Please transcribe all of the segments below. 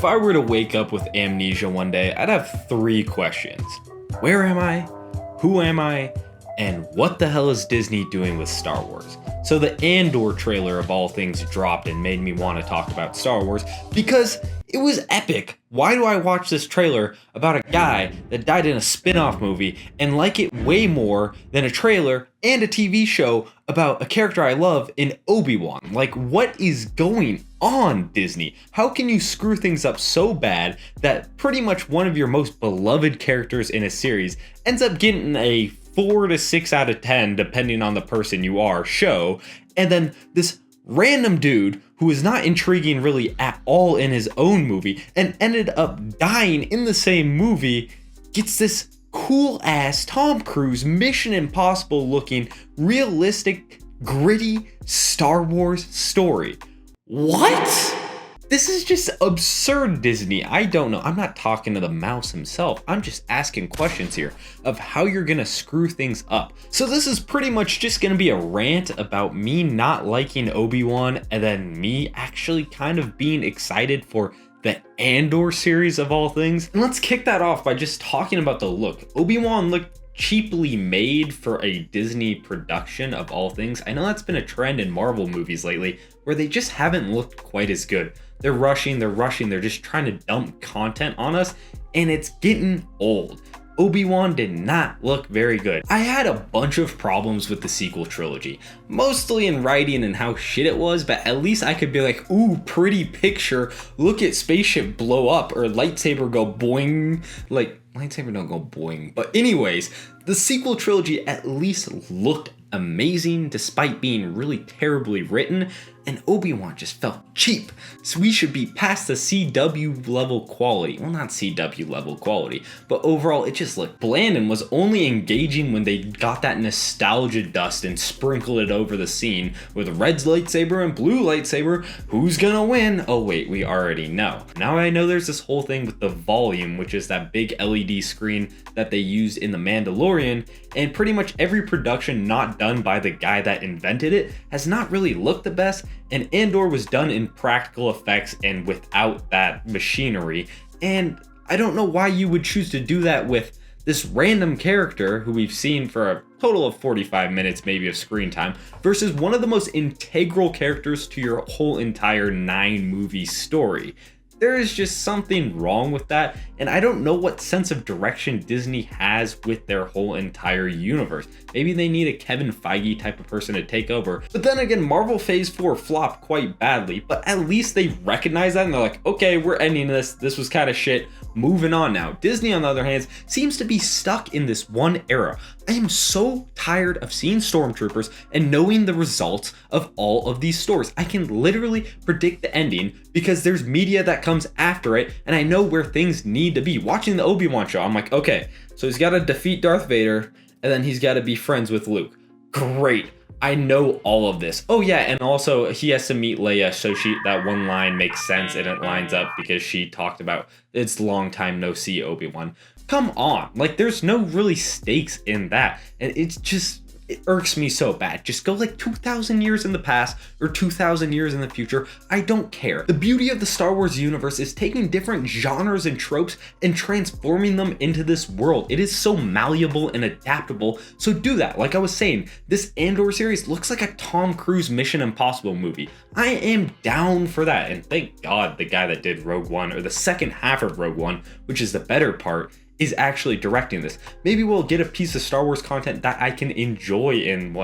If I were to wake up with amnesia one day, I'd have 3 questions. Where am I? Who am I? And what the hell is Disney doing with Star Wars? So the Andor trailer of all things dropped and made me want to talk about Star Wars because it was epic. Why do I watch this trailer about a guy that died in a spin-off movie and like it way more than a trailer and a TV show about a character I love in Obi-Wan? Like, what is going on, Disney? How can you screw things up so bad that pretty much one of your most beloved characters in a series ends up getting a 4 to 6 out of 10, depending on the person you are, show, and then this random dude who is not intriguing really at all in his own movie and ended up dying in the same movie gets this cool ass Tom Cruise Mission Impossible looking realistic gritty Star Wars story. What? This is just absurd, Disney. I don't know. I'm not talking to the mouse himself. I'm just asking questions here of how you're gonna screw things up. So this is pretty much just gonna be a rant about me not liking Obi-Wan and then me actually kind of being excited for the Andor series of all things. And let's kick that off by just talking about the look. Obi-Wan looked cheaply made for a Disney production of all things. I know that's been a trend in Marvel movies lately where they just haven't looked quite as good. They're rushing, they're just trying to dump content on us, and it's getting old. Obi-Wan did not look very good. I had a bunch of problems with the sequel trilogy, mostly in writing and how shit it was, but at least I could be like, ooh, pretty picture, look at spaceship blow up, or lightsaber go boing, like, lightsaber don't go boing. But anyways, the sequel trilogy at least looked amazing despite being really terribly written, and Obi-Wan just felt cheap. So we should be past the CW level quality. Well, not CW level quality, but overall it just looked bland and was only engaging when they got that nostalgia dust and sprinkled it over the scene with red lightsaber and blue lightsaber. Who's gonna win? Oh wait, we already know. Now I know there's this whole thing with the volume, which is that big LED screen that they used in The Mandalorian, and pretty much every production not done by the guy that invented it has not really looked the best, and Andor was done in practical effects and without that machinery, and I don't know why you would choose to do that with this random character who we've seen for a total of 45 minutes maybe of screen time versus one of the most integral characters to your whole entire 9 movie story. There is just something wrong with that, and I don't know what sense of direction Disney has with their whole entire universe. Maybe they need a Kevin Feige type of person to take over. But then again, Marvel Phase 4 flopped quite badly, but at least they recognize that and they're like, okay, we're ending this. This was kind of shit. Moving on now. Disney, on the other hand, seems to be stuck in this one era. I am so tired of seeing stormtroopers and knowing the results of all of these stories. I can literally predict the ending because there's media that comes after it, and I know where things need to be. Watching the Obi-Wan show, I'm like, okay, so he's got to defeat Darth Vader, and then he's got to be friends with Luke. Great. I know all of this. Oh yeah, and also he has to meet Leia, so that one line makes sense and it lines up because she talked about it's long time no see Obi-Wan. Come on, like there's no really stakes in that, and it irks me so bad. Just go like 2,000 years in the past or 2,000 years in the future. I don't care. The beauty of the Star Wars universe is taking different genres and tropes and transforming them into this world. It is so malleable and adaptable, so do that. Like I was saying, this Andor series looks like a Tom Cruise Mission Impossible movie. I am down for that, and thank God the guy that did Rogue One, or the second half of Rogue One, which is the better part, is actually directing this. Maybe we'll get a piece of Star Wars content that I can enjoy in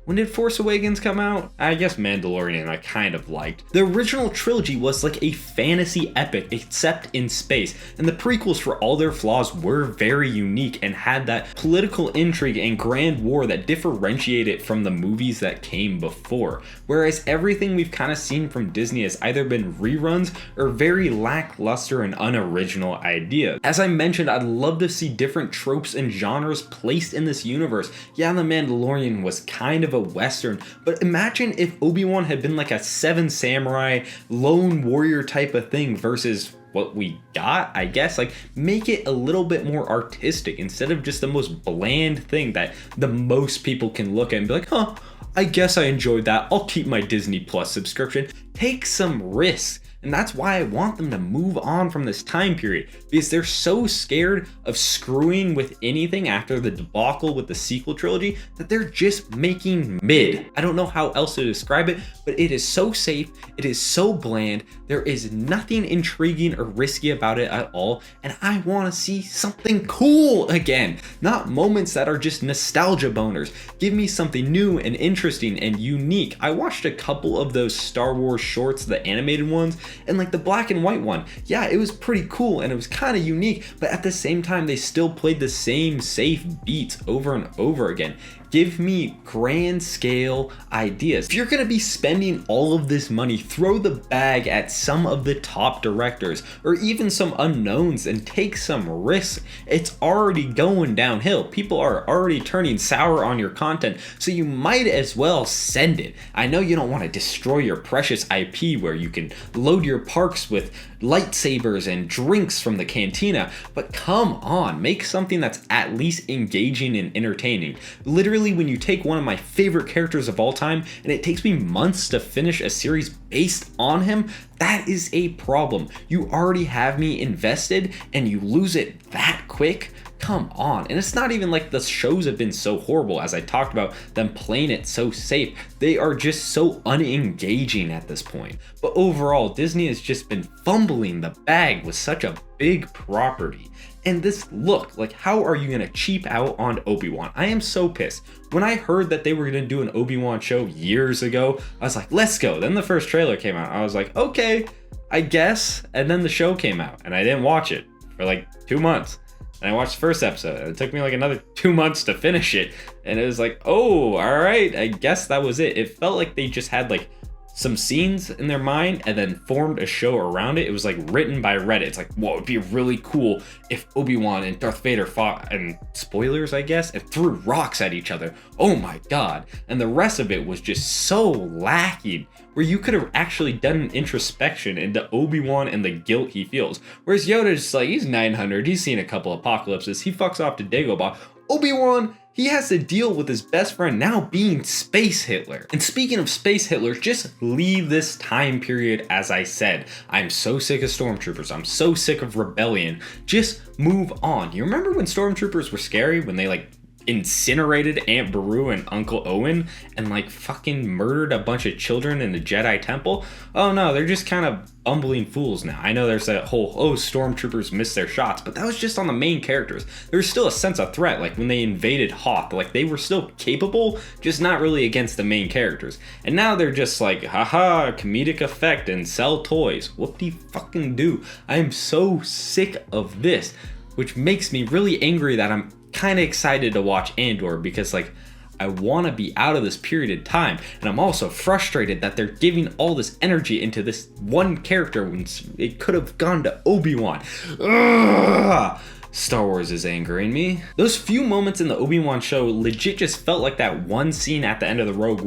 when did Force Awakens come out? I guess Mandalorian I kind of liked. The original trilogy was like a fantasy epic except in space, and the prequels for all their flaws were very unique and had that political intrigue and grand war that differentiated it from the movies that came before. Whereas everything we've kind of seen from Disney has either been reruns or very lackluster and unoriginal ideas. As I mentioned, I'd love to see different tropes and genres placed in this universe. Yeah, The Mandalorian was kind of a Western, but imagine if Obi-Wan had been like a Seven Samurai lone warrior type of thing versus what we got, I guess. Like, make it a little bit more artistic instead of just the most bland thing that the most people can look at and be like, huh, I guess I enjoyed that. I'll keep my Disney Plus subscription. Take some risks. And that's why I want them to move on from this time period, because they're so scared of screwing with anything after the debacle with the sequel trilogy that they're just making mid. I don't know how else to describe it, but it is so safe, it is so bland, there is nothing intriguing or risky about it at all, and I want to see something cool again, not moments that are just nostalgia boners. Give me something new and interesting and unique. I watched a couple of those Star Wars shorts, the animated ones, and like the black and white one, yeah, it was pretty cool and it was kind of unique, but at the same time they still played the same safe beats over and over again. Give me grand scale ideas. If you're gonna be spending all of this money, throw the bag at some of the top directors or even some unknowns and take some risks. It's already going downhill. People are already turning sour on your content, so you might as well send it. I know you don't want to destroy your precious IP where you can load your parks with lightsabers and drinks from the cantina, but come on, make something that's at least engaging and entertaining. Literally, when you take one of my favorite characters of all time and it takes me months to finish a series based on him, that is a problem. You already have me invested and you lose it that quick? Come on. And it's not even like the shows have been so horrible, as I talked about them playing it so safe. They are just so unengaging at this point. But overall, Disney has just been fumbling the bag with such a big property. And this look, like, how are you gonna cheap out on Obi-Wan? I am so pissed. When I heard that they were gonna do an Obi-Wan show years ago, I was like, let's go. Then the first trailer came out. I was like, okay, I guess. And then the show came out and I didn't watch it for like 2 months. And I watched the first episode and it took me like another 2 months to finish it. And it was like, oh, all right, I guess that was it. It felt like they just had like some scenes in their mind and then formed a show around it. It was like written by Reddit. It's like, whoa, it'd be really cool if Obi-Wan and Darth Vader fought, and spoilers, I guess, and threw rocks at each other. Oh my God. And the rest of it was just so lacking, where you could have actually done an introspection into Obi-Wan and the guilt he feels. Whereas Yoda's just like, he's 900, he's seen a couple apocalypses, he fucks off to Dagobah. Obi-Wan, he has to deal with his best friend now being Space Hitler. And speaking of Space Hitler, just leave this time period as I said. I'm so sick of stormtroopers. I'm so sick of rebellion. Just move on. You remember when stormtroopers were scary? When they like incinerated Aunt Beru and Uncle Owen and like fucking murdered a bunch of children in the Jedi Temple? Oh no, they're just kind of bumbling fools now. I know there's that whole, oh, stormtroopers missed their shots, but that was just on the main characters. There's still a sense of threat, like when they invaded Hoth, like they were still capable, just not really against the main characters. And now they're just like, haha, comedic effect and sell toys. Whoop-de-fucking-do. I am so sick of this, which makes me really angry that I'm kind of excited to watch Andor, because like I want to be out of this period of time, and I'm also frustrated that they're giving all this energy into this one character when it could have gone to Obi-Wan. Ugh! Star Wars is angering me. Those few moments in the Obi-Wan show legit just felt like that one scene at the end of the Rogue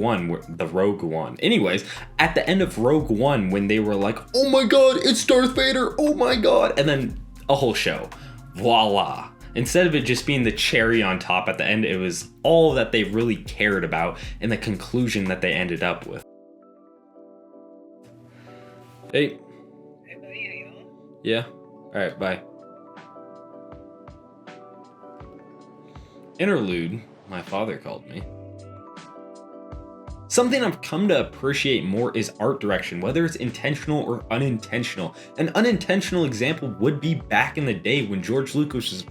One. Anyways, at the end of Rogue One when they were like, oh my God, it's Darth Vader, oh my God, and then a whole show. Voila. Instead of it just being the cherry on top at the end, it was all that they really cared about and the conclusion that they ended up with. Hey. Yeah. Alright, bye. Interlude, my father called me. Something I've come to appreciate more is art direction, whether it's intentional or unintentional. An unintentional example would be back in the day when Lucas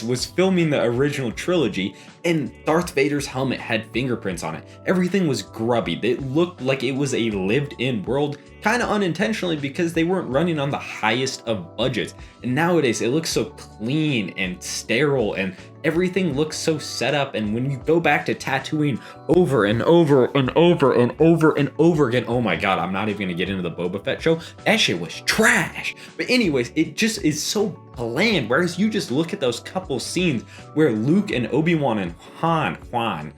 was filming the original trilogy and Darth Vader's helmet had fingerprints on it. Everything was grubby. It looked like it was a lived-in world, kind of unintentionally because they weren't running on the highest of budgets. And nowadays it looks so clean and sterile and everything looks so set up. And when you go back to Tatooine over and over and over and over and over again, oh my God, I'm not even gonna get into the Boba Fett show. That shit was trash. But anyways, it just is so bland. Whereas you just look at those couple scenes where Luke and Obi-Wan and Han, why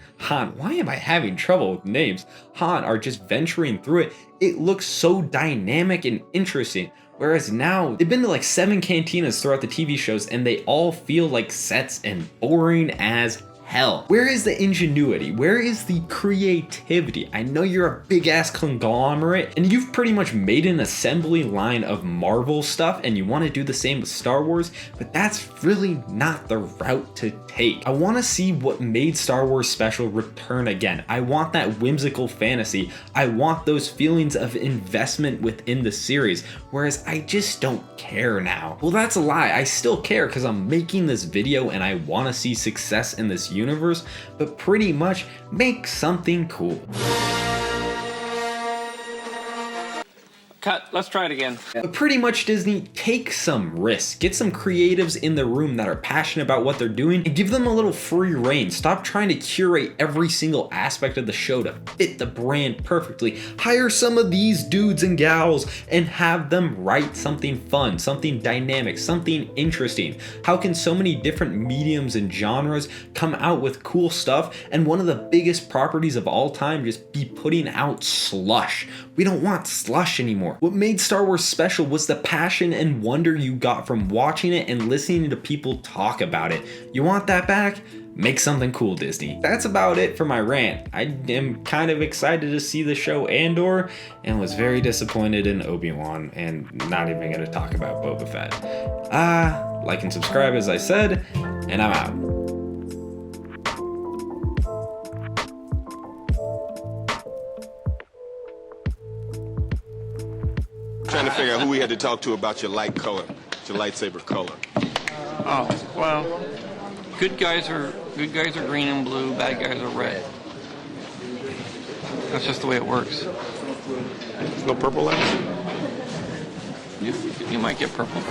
am I having trouble with names? Han are just venturing through it. It looks so dynamic and interesting. Whereas now, they've been to like 7 cantinas throughout the TV shows and they all feel like sets and boring as hell? Where is the ingenuity? Where is the creativity? I know you're a big ass conglomerate and you've pretty much made an assembly line of Marvel stuff and you want to do the same with Star Wars, but that's really not the route to take. I want to see what made Star Wars special return again. I want that whimsical fantasy. I want those feelings of investment within the series, whereas I just don't care now. Well, that's a lie. I still care because I'm making this video and I want to see success in this universe, but pretty much make something cool. Cut, let's try it again. But pretty much Disney, take some risks. Get some creatives in the room that are passionate about what they're doing and give them a little free reign. Stop trying to curate every single aspect of the show to fit the brand perfectly. Hire some of these dudes and gals and have them write something fun, something dynamic, something interesting. How can so many different mediums and genres come out with cool stuff and one of the biggest properties of all time just be putting out slush? We don't want slush anymore. What made Star Wars special was the passion and wonder you got from watching it and listening to people talk about it. You want that back? Make something cool, Disney. That's about it for my rant. I am kind of excited to see the show Andor and was very disappointed in Obi-Wan and not even gonna talk about Boba Fett. Like and subscribe as I said, and I'm out. Trying to figure out who we had to talk to about your light color, your lightsaber color. Oh, well, good guys are green and blue, bad guys are red. That's just the way it works. There's no purple left? You might get purple.